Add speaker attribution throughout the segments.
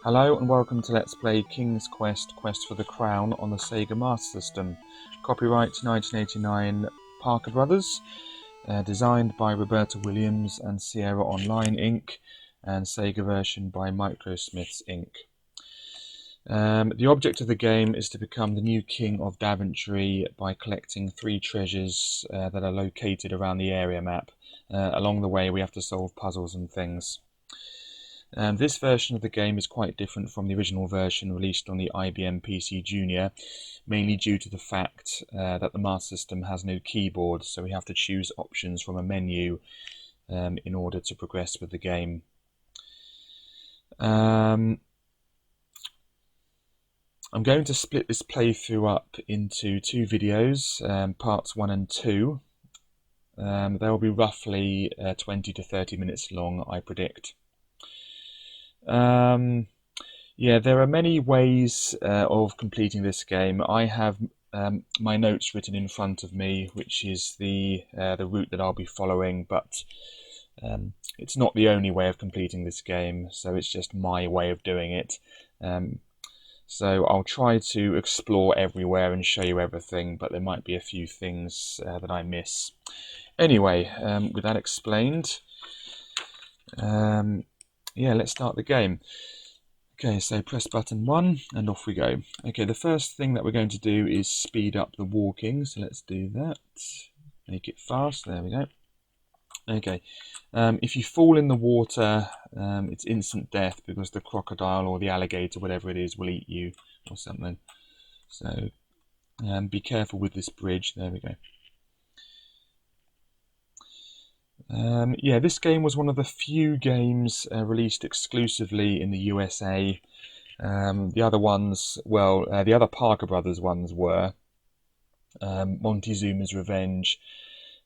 Speaker 1: Hello and welcome to Let's Play King's Quest: Quest for the Crown on the Sega Master System. Copyright 1989 Parker Brothers. Designed by Roberta Williams and Sierra Online Inc. and Sega version by Microsmiths Inc. The object of the game is to become the new King of Daventry by collecting 3 treasures that are located around the area map. Along the way we have to solve puzzles and things. This version of the game is quite different from the original version released on the IBM PC Junior, mainly due to the fact that the Master System has no keyboard, so we have to choose options from a menu in order to progress with the game. I'm going to split this playthrough up into 2 videos, parts 1 and 2. They will be roughly 20 to 30 minutes long, I predict. Yeah, there are many ways of completing this game. I have my notes written in front of me, which is the route that I'll be following, but it's not the only way of completing this game, so it's just my way of doing it. So I'll try to explore everywhere and show you everything, but there might be a few things that I miss. Anyway, with that explained, yeah, let's start the game. Okay, so press button 1 and off we go. Okay, the first thing that we're going to do is speed up the walking, so let's do that. Make it fast, there we go. Okay, if you fall in the water, it's instant death because the crocodile or the alligator, whatever it is, will eat you or something. So be careful with this bridge, there we go. Yeah, this game was one of the few games released exclusively in the USA. The other ones, well, the other Parker Brothers ones were Montezuma's Revenge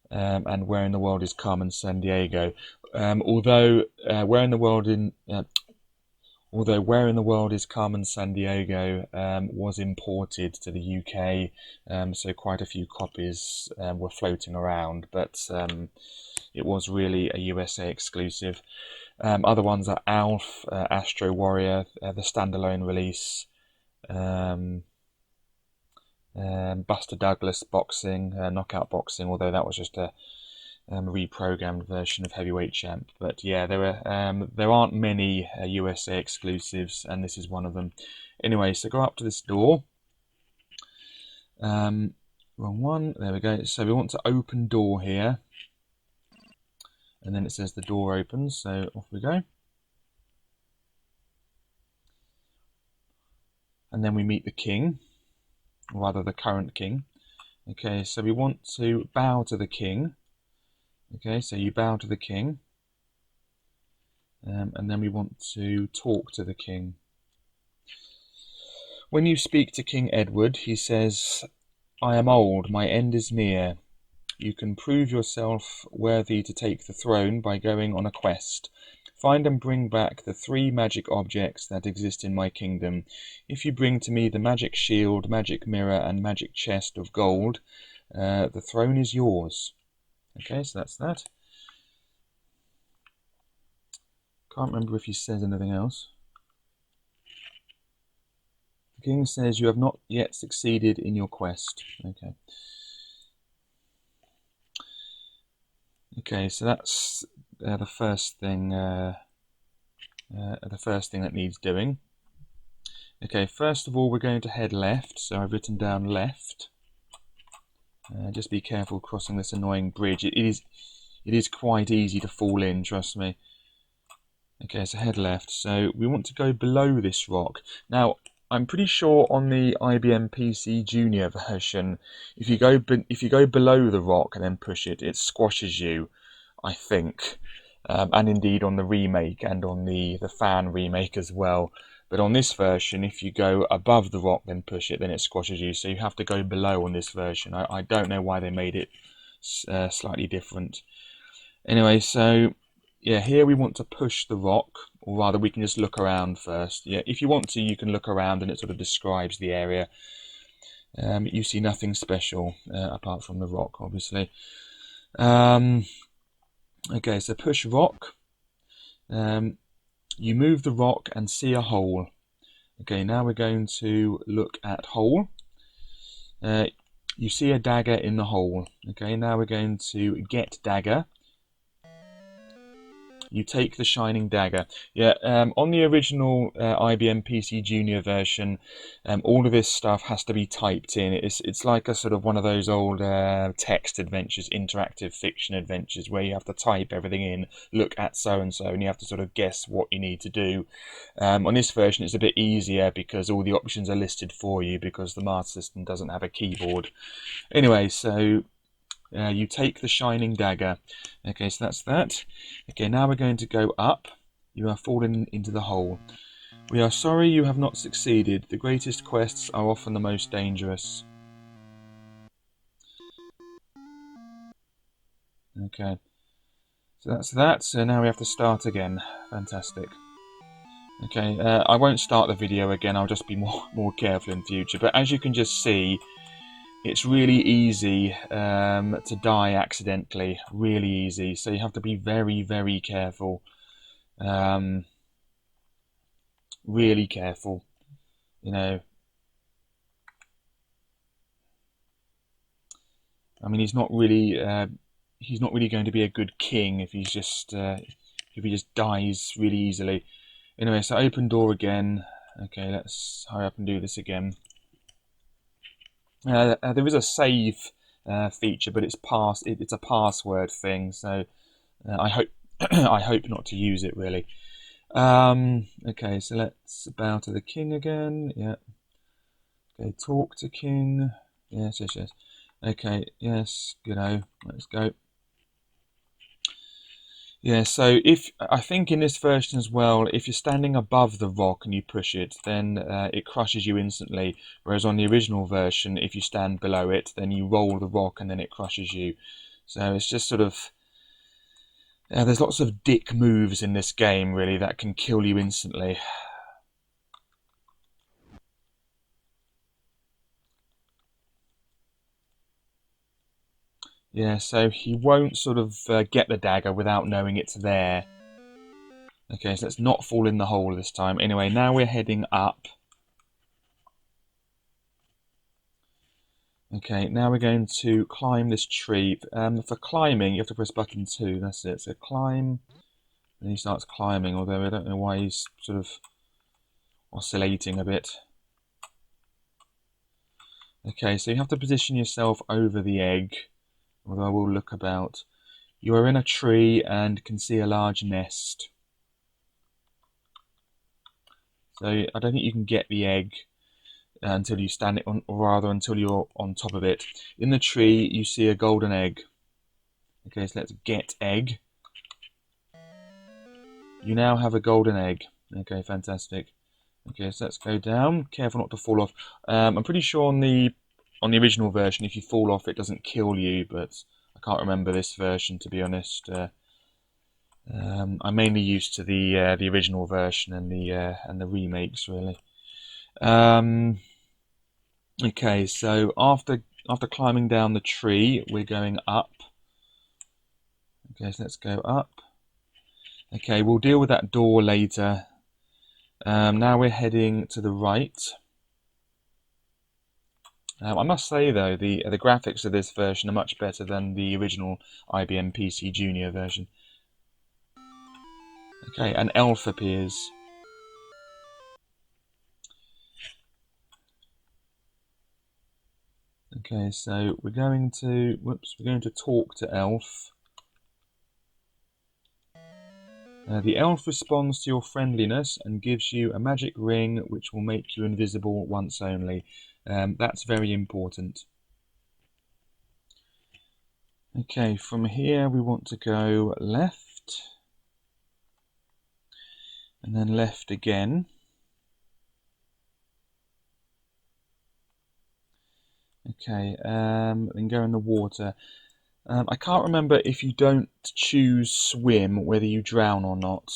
Speaker 1: and Where in the World is Carmen Sandiego. Although Where in the World is Carmen Sandiego was imported to the UK, so quite a few copies were floating around, but it was really a USA exclusive. Other ones are Alf, Astro Warrior, the standalone release, Buster Douglas Boxing, Knockout Boxing, although that was just a reprogrammed version of Heavyweight Champ. But yeah, there aren't many USA exclusives, and this is one of them. Anyway, so go up to this door. Wrong one. There we go. So we want to open door here, and then it says the door opens. So off we go, and then we meet the king, or rather the current king. Okay, so we want to bow to the king. Okay, so you bow to the king, and then we want to talk to the king. When you speak to King Edward, he says, "I am old, my end is near. You can prove yourself worthy to take the throne by going on a quest. Find and bring back the 3 magic objects that exist in my kingdom. If you bring to me the magic shield, magic mirror, and magic chest of gold, the throne is yours." Okay, so that's that. Can't remember if he says anything else. The king says you have not yet succeeded in your quest. Okay. Okay, so that's the first thing. The first thing that needs doing. Okay, first of all, we're going to head left. So I've written down left. Just be careful crossing this annoying bridge. It is quite easy to fall in, trust me. Okay, so head left. So we want to go below this rock. Now, I'm pretty sure on the IBM PC Junior version, if you go below the rock and then push it, it squashes you, I think. And indeed on the remake and on the fan remake as well. But on this version, if you go above the rock then push it, then it squashes you. So you have to go below on this version. I don't know why they made it slightly different. Anyway, so yeah, here we want to push the rock, or rather we can just look around first. Yeah, if you want to, you can look around and it sort of describes the area. You see nothing special apart from the rock, obviously. Okay, so push rock. you move the rock and see a hole. Okay, now we're going to look at hole. You see a dagger in the hole. Okay, now we're going to get dagger. You take the shining dagger. Yeah, on the original IBM PC Junior version, all of this stuff has to be typed in. It's like a sort of one of those old text adventures, interactive fiction adventures, where you have to type everything in, look at so-and-so, and you have to sort of guess what you need to do. On this version, it's a bit easier because all the options are listed for you because the Master System doesn't have a keyboard. Anyway, so you take the shining dagger. Okay, so that's that. Okay, now we're going to go up. You are falling into the hole. We are sorry you have not succeeded. The greatest quests are often the most dangerous. Okay, so that's that. So now we have to start again. Fantastic. Okay, I won't start the video again. I'll just be more careful in future. But as you can just see, it's really easy to die accidentally, really easy. So you have to be very, very careful. Really careful, you know. I mean, he's not really going to be a good king if he's just if he just dies really easily. Anyway, so open door again. Okay, let's hurry up and do this again. There is a save feature, but it's a password thing, so I hope I hope not to use it really. Okay, so let's bow to the king again. Yeah. Okay, talk to king. Yes. Okay, yes. Let's go. Yeah, so I think in this version as well, if you're standing above the rock and you push it, then it crushes you instantly. Whereas on the original version, if you stand below it, then you roll the rock and then it crushes you. So it's just sort of there's lots of dick moves in this game really that can kill you instantly. Yeah, so he won't sort of get the dagger without knowing it's there. Okay, so let's not fall in the hole this time. Anyway, now we're heading up. Okay, now we're going to climb this tree. For climbing, you have to press button 2. That's it. So climb, and he starts climbing, although I don't know why he's sort of oscillating a bit. Okay, so you have to position yourself over the egg, although I will look about. You are in a tree and can see a large nest. So I don't think you can get the egg until you stand it on, or rather until you're on top of it. In the tree, you see a golden egg. Okay, so let's get egg. You now have a golden egg. Okay, fantastic. Okay, so let's go down. Careful not to fall off. I'm pretty sure on the original version, if you fall off, it doesn't kill you, but I can't remember this version, to be honest. I'm mainly used to the original version and the remakes, really. Okay, so after climbing down the tree, we're going up. Okay, so let's go up. Okay, we'll deal with that door later. Now we're heading to the right. I must say though, the graphics of this version are much better than the original IBM PC Junior version. Okay, an elf appears. Okay, so we're going to talk to elf. The elf responds to your friendliness and gives you a magic ring which will make you invisible once only. That's very important. Okay, from here we want to go left. And then left again. Okay, then go in the water. I can't remember if you don't choose swim, whether you drown or not.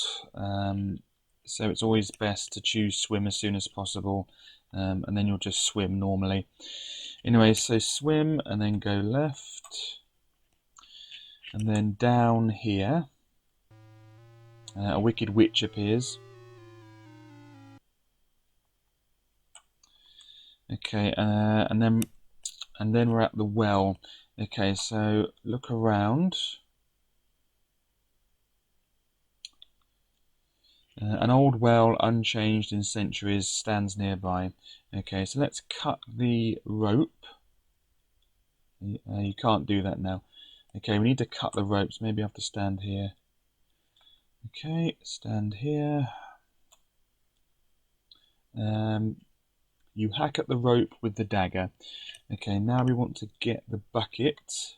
Speaker 1: So it's always best to choose swim as soon as possible, and then you'll just swim normally. Anyway, so swim and then go left, and then down here, a wicked witch appears. Okay, and then we're at the well. Okay, so look around. An old well, unchanged in centuries, stands nearby. Okay, so let's cut the rope. You can't do that now. Okay, we need to cut the ropes. Maybe I have to stand here. Okay, stand here. You hack at the rope with the dagger. Okay, now we want to get the bucket.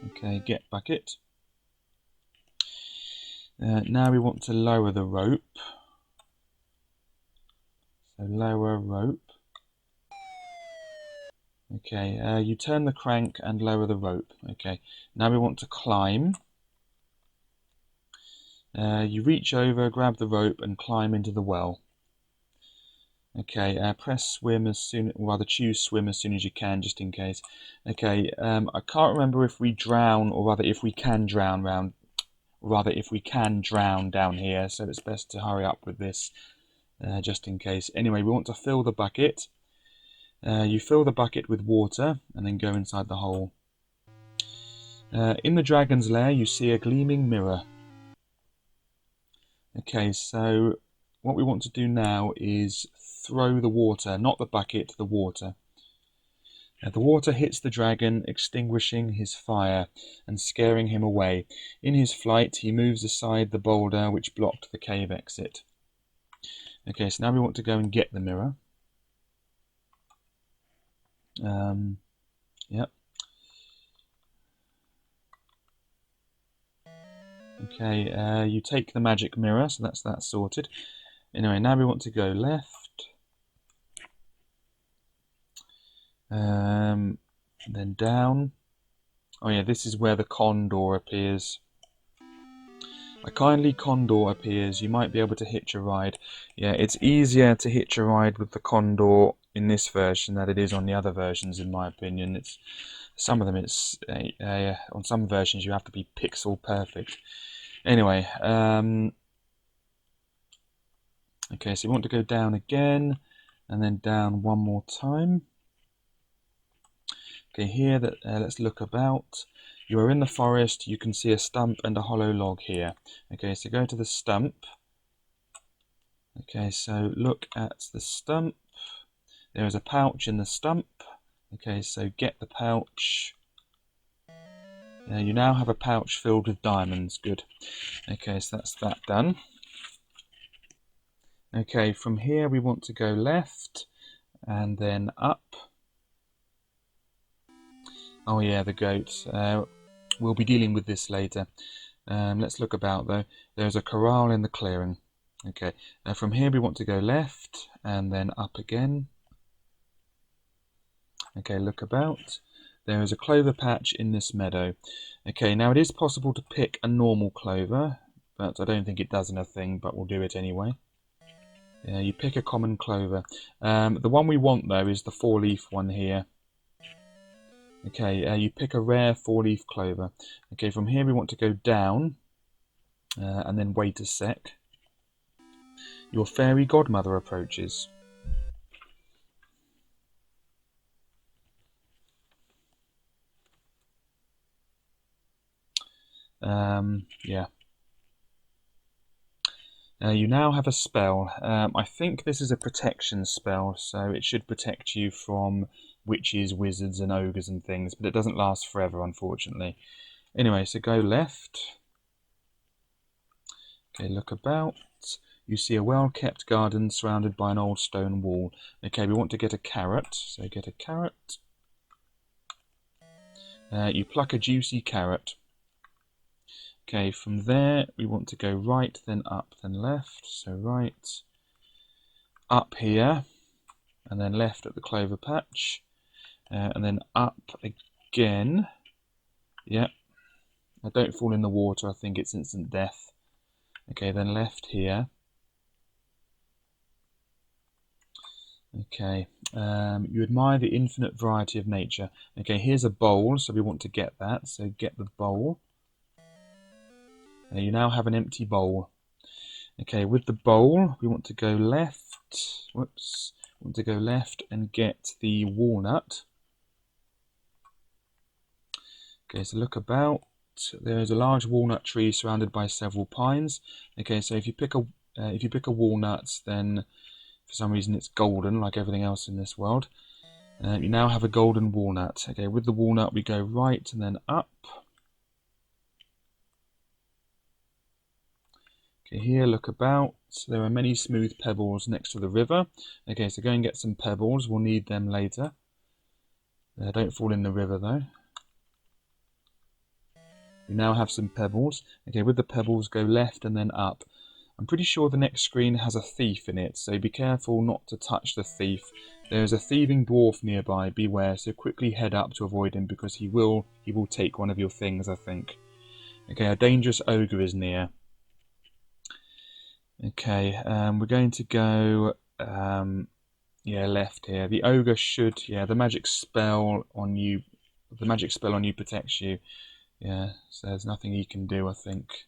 Speaker 1: Okay, get bucket. Now we want to lower the rope. So lower rope. Okay, you turn the crank and lower the rope. Okay, now we want to climb. You reach over, grab the rope and climb into the well. Okay, press swim as soon, rather choose swim as soon as you can, just in case. Okay, I can't remember if we drown, or rather if we can drown down here, so it's best to hurry up with this, just in case. Anyway, we want to fill the bucket. You fill the bucket with water, and then go inside the hole. In the dragon's lair, you see a gleaming mirror. Okay, so what we want to do now is throw the water, not the bucket, the water. The water hits the dragon, extinguishing his fire and scaring him away. In his flight, he moves aside the boulder which blocked the cave exit. Okay, so now we want to go and get the mirror. Yep. Okay, you take the magic mirror, so that's that sorted. Anyway, now we want to go left. Then down. Oh yeah, this is where the condor appears. A kindly condor appears. You might be able to hitch a ride. Yeah, it's easier to hitch a ride with the condor in this version than it is on the other versions, in my opinion. It's some of them. It's on some versions you have to be pixel perfect. Anyway, okay, so you want to go down again, and then down one more time. Okay, here let's look about. You are in the forest. You can see a stump and a hollow log here. Okay, so go to the stump. Okay, so look at the stump. There is a pouch in the stump. Okay, so get the pouch. You now have a pouch filled with diamonds. Good. Okay, so that's that done. Okay, from here we want to go left and then up. Oh yeah, the goat. We'll be dealing with this later. Let's look about though. There's a corral in the clearing. Okay, from here we want to go left and then up again. Okay, look about. There is a clover patch in this meadow. Okay, now it is possible to pick a normal clover, but I don't think it does anything, but we'll do it anyway. Yeah, you pick a common clover. The one we want though is the 4-leaf one here. Okay, you pick a rare 4-leaf clover. Okay, from here we want to go down, and then wait a sec. Your Fairy Godmother approaches. Yeah. You now have a spell. I think this is a protection spell, so it should protect you from witches, wizards and ogres and things, but it doesn't last forever, unfortunately. Anyway, so go left. Okay, look about. You see a well-kept garden surrounded by an old stone wall. Okay, we want to get a carrot, so get a carrot. You pluck a juicy carrot. Okay, from there we want to go right, then up, then left. So right, up here, and then left at the clover patch, and then up again. Yep. Now don't fall in the water, I think it's instant death. Okay, then left here. Okay, you admire the infinite variety of nature. Okay, here's a bowl, so we want to get that. So get the bowl. You now have an empty bowl. Okay, with the bowl, we want to go left Whoops. Want to go left and get the walnut. Okay, so look about. There is a large walnut tree surrounded by several pines. Okay, so if you pick a walnut, then for some reason it's golden, like everything else in this world. You now have a golden walnut. Okay, with the walnut we go right and then up. Okay, here look about. There are many smooth pebbles next to the river. Okay, so go and get some pebbles. We'll need them later. Don't fall in the river though. We now have some pebbles. Okay, with the pebbles go left and then up. I'm pretty sure the next screen has a thief in it, so be careful not to touch the thief. There is a thieving dwarf nearby, beware, so quickly head up to avoid him because he will take one of your things, I think. Okay, a dangerous ogre is near. Okay, we're going to go left here. The ogre should, the magic spell on you protects you. Yeah, so there's nothing he can do, I think,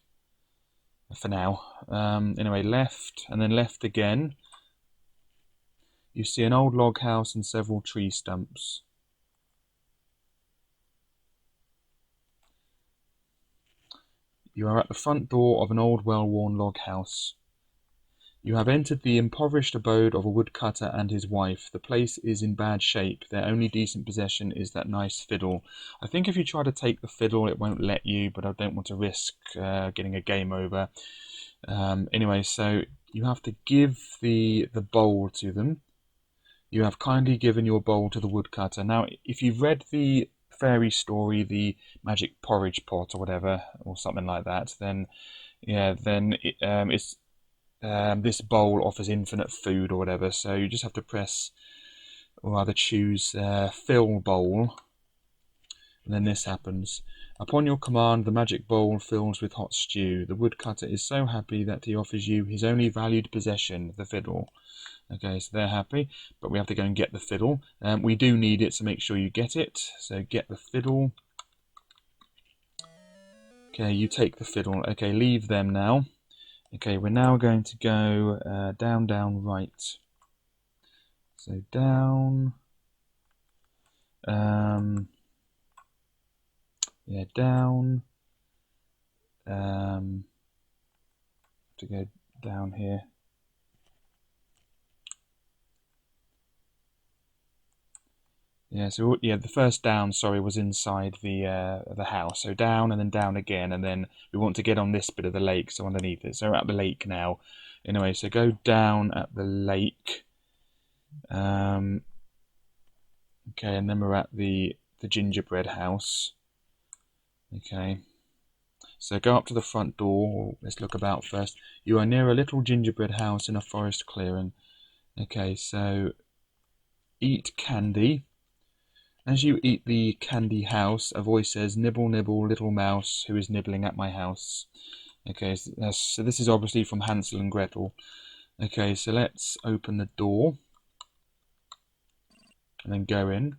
Speaker 1: for now. Anyway, left, and then left again. You see an old log house and several tree stumps. You are at the front door of an old, well-worn log house. You have entered the impoverished abode of a woodcutter and his wife. The place is in bad shape. Their only decent possession is that nice fiddle. I think if you try to take the fiddle, it won't let you, but I don't want to risk getting a game over. Anyway, so you have to give the bowl to them. You have kindly given your bowl to the woodcutter. Now, if you've read the fairy story, the magic porridge pot or whatever, or something like that, then it's this bowl offers infinite food or whatever, so you just have to press, or rather choose fill bowl, and then this happens. Upon your command, the magic bowl fills with hot stew. The woodcutter is so happy that he offers you his only valued possession, the fiddle. Okay, so they're happy, but we have to go and get the fiddle. We do need it, so make sure you get it. So get the fiddle. Okay, you take the fiddle. Okay, leave them now. Okay, we're now going to go down, down, right. So down. Down. To go down here. Yeah, so the first down, sorry, was inside the house. So down and then down again, and then we want to get on this bit of the lake, so underneath it. So we're at the lake now. Anyway, so go down at the lake. Okay, and then we're at the gingerbread house. Okay, so go up to the front door. Let's look about first. You are near a little gingerbread house in a forest clearing. Okay, so eat candy. As you eat the candy house, a voice says, "Nibble, nibble, little mouse, who is nibbling at my house?" Okay, so this is obviously from Hansel and Gretel. Okay, so let's open the door and then go in.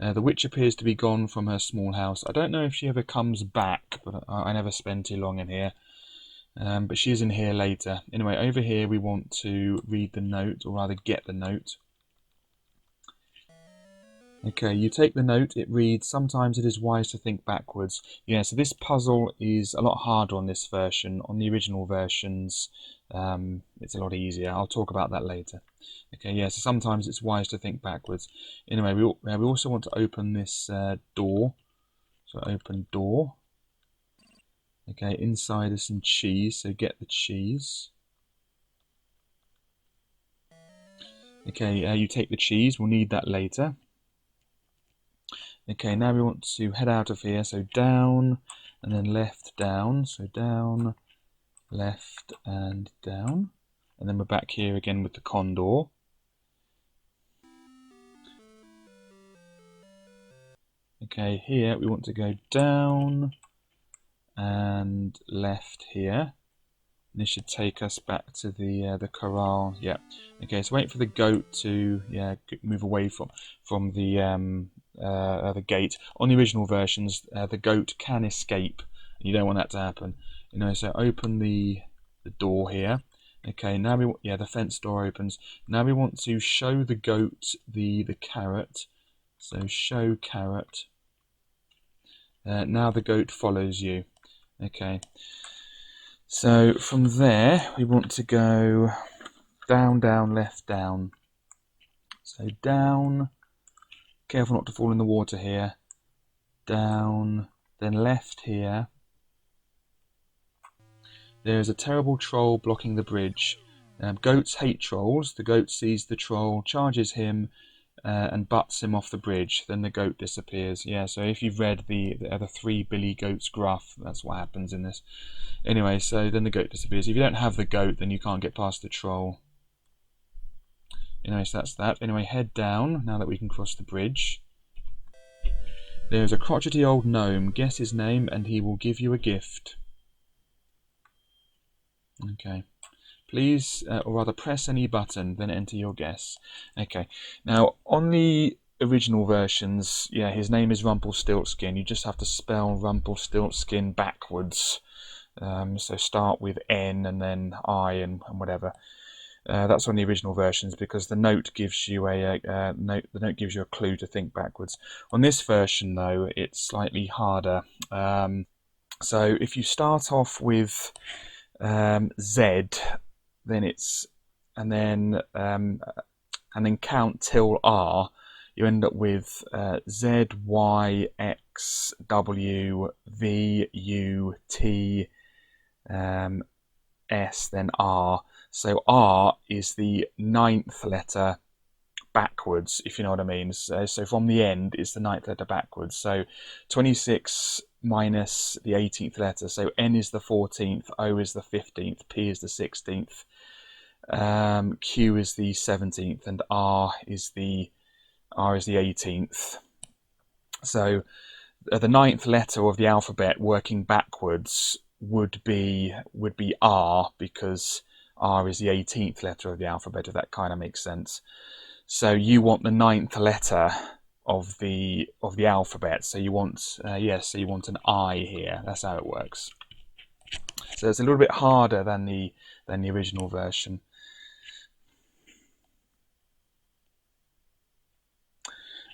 Speaker 1: The witch appears to be gone from her small house. I don't know if she ever comes back, but I never spend too long in here. But she is in here later. Anyway, over here we want to read the note, or rather get the note. Okay, you take the note, it reads, "Sometimes it is wise to think backwards." Yeah, so this puzzle is a lot harder on this version. On the original versions, it's a lot easier. I'll talk about that later. Okay, yeah, so sometimes it's wise to think backwards. Anyway, we also want to open this door. So open door. Okay, inside is some cheese, so get the cheese. Okay, you take the cheese, we'll need that later. Okay, now we want to head out of here, so down, and then left, down, so down, left, and down. And then we're back here again with the condor. Okay, here we want to go down, and left here. And this should take us back to the corral, yeah. Okay, so wait for the goat to, move away from the gate. On the original versions, the goat can escape. You don't want that to happen. So open the door here. Okay, now the fence door opens. Now we want to show the goat the carrot. So show carrot. Now the goat follows you. Okay. So from there we want to go down, down, left, down. So down. Careful not to fall in the water here. Down, then left here. There is a terrible troll blocking the bridge. Goats hate trolls. The goat sees the troll, charges him, and butts him off the bridge. Then the goat disappears. Yeah, so if you've read the other 3 Billy Goats Gruff, that's what happens in this. Anyway, so then the goat disappears. If you don't have the goat, then you can't get past the troll. Anyway, so that's that. Anyway, head down now that we can cross the bridge. There's a crotchety old gnome. Guess his name and he will give you a gift. Okay. Please, or rather press any button, then enter your guess. Okay. Now, on the original versions, yeah, his name is Rumpelstiltskin. You just have to spell Rumpelstiltskin backwards. So start with N and then I and whatever. That's on the original versions because the note gives you the note gives you a clue to think backwards. On this version, though, it's slightly harder. So if you start off with Z, then it's and then count till R, you end up with Z, Y, X, W, V, U, T, S, then R. So R is the 9th letter backwards, if you know what I mean. So from the end is the 9th letter backwards. So 26 minus the 18th letter. So N is the 14th, O is the 15th, P is the 16th, Q is the 17th, and R is the 18th. So the 9th letter of the alphabet working backwards would be R, because R is the 18th letter of the alphabet, if that kind of makes sense. So you want the 9th letter of the alphabet. So you want so you want an I here. That's how it works. So it's a little bit harder than the original version.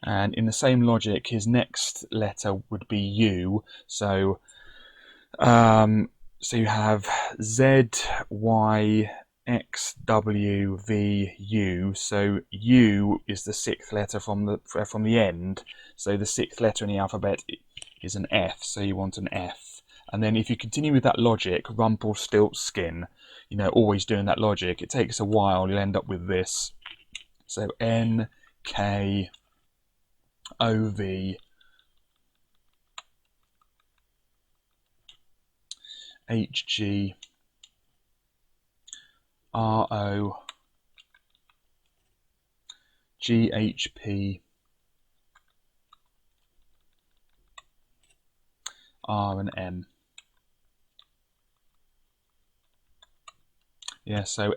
Speaker 1: And in the same logic, his next letter would be U. So so you have Z, Y, X, W, V, U. So U is the 6th letter from the end. So the 6th letter in the alphabet is an F. So you want an F. And then if you continue with that logic, Rumpelstiltskin, you know, always doing that logic, it takes a while. You'll end up with this. So N, K, O, V, H, G, R, O, G, H, P, R, and M. Yeah, so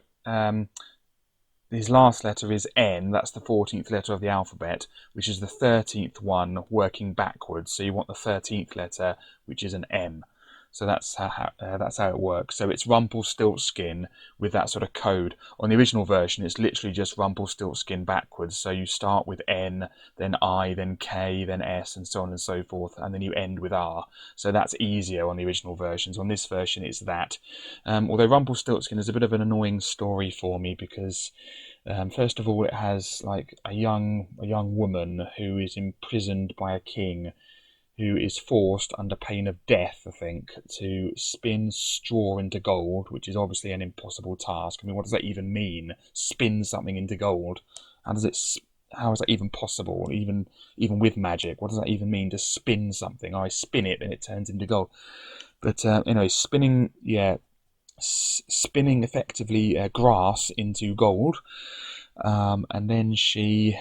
Speaker 1: his last letter is N. That's the 14th letter of the alphabet, which is the 13th one working backwards. So you want the 13th letter, which is an M. So that's how it works. So it's Rumpelstiltskin with that sort of code. On the original version, it's literally just Rumpelstiltskin backwards. So you start with N, then I, then K, then S, and so on and so forth, and then you end with R. So that's easier on the original versions. On this version, it's that. Although Rumpelstiltskin is a bit of an annoying story for me because, first of all, it has like a young woman who is imprisoned by a king, who is forced under pain of death, I think, to spin straw into gold, which is obviously an impossible task. I mean, what does that even mean? Spin something into gold? How is that even possible? Even with magic, what does that even mean to spin something? I spin it and it turns into gold. But anyway, spinning effectively grass into gold, and then she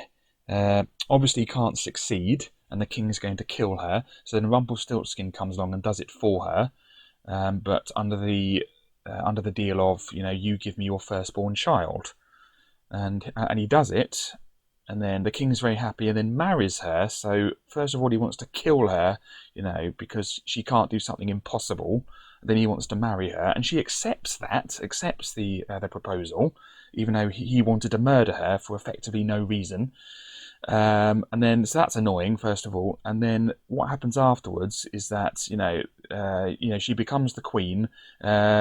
Speaker 1: obviously can't succeed, and the king's going to kill her. So then Rumpelstiltskin comes along and does it for her, but under the deal of, you know, you give me your firstborn child, and he does it, and then the king's very happy and then marries her. So first of all, he wants to kill her, you know, because she can't do something impossible, then he wants to marry her, and she accepts the proposal, even though he wanted to murder her for effectively no reason. And then, so that's annoying, first of all. And then what happens afterwards is that she becomes the queen.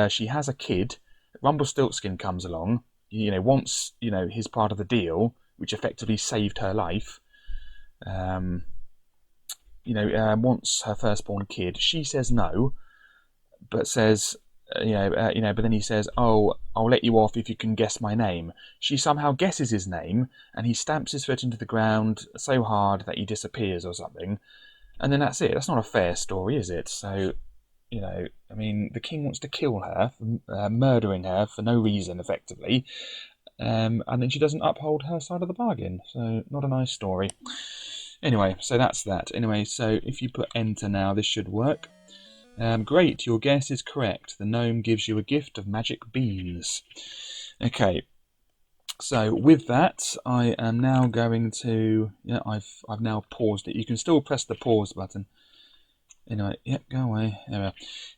Speaker 1: She has a kid. Rumpelstiltskin comes along. Wants his part of the deal, which effectively saved her life. Wants her firstborn kid. She says no, but says, but then he says, "Oh, I'll let you off if you can guess my name." She somehow guesses his name, and he stamps his foot into the ground so hard that he disappears or something. And then that's it. That's not a fair story, is it? So, the king wants to kill her, for, murdering her for no reason, effectively. And then she doesn't uphold her side of the bargain. So, not a nice story. Anyway, so that's that. Anyway, so if you put enter now, this should work. Great, your guess is correct. The gnome gives you a gift of magic beans. Okay, so with that, I am now going to... I've now paused it. You can still press the pause button. Anyway, go away.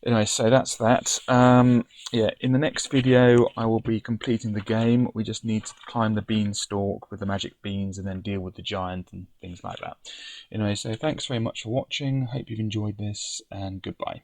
Speaker 1: Anyway, so that's that. In the next video, I will be completing the game. We just need to climb the beanstalk with the magic beans and then deal with the giant and things like that. Anyway, so thanks very much for watching. Hope you've enjoyed this, and goodbye.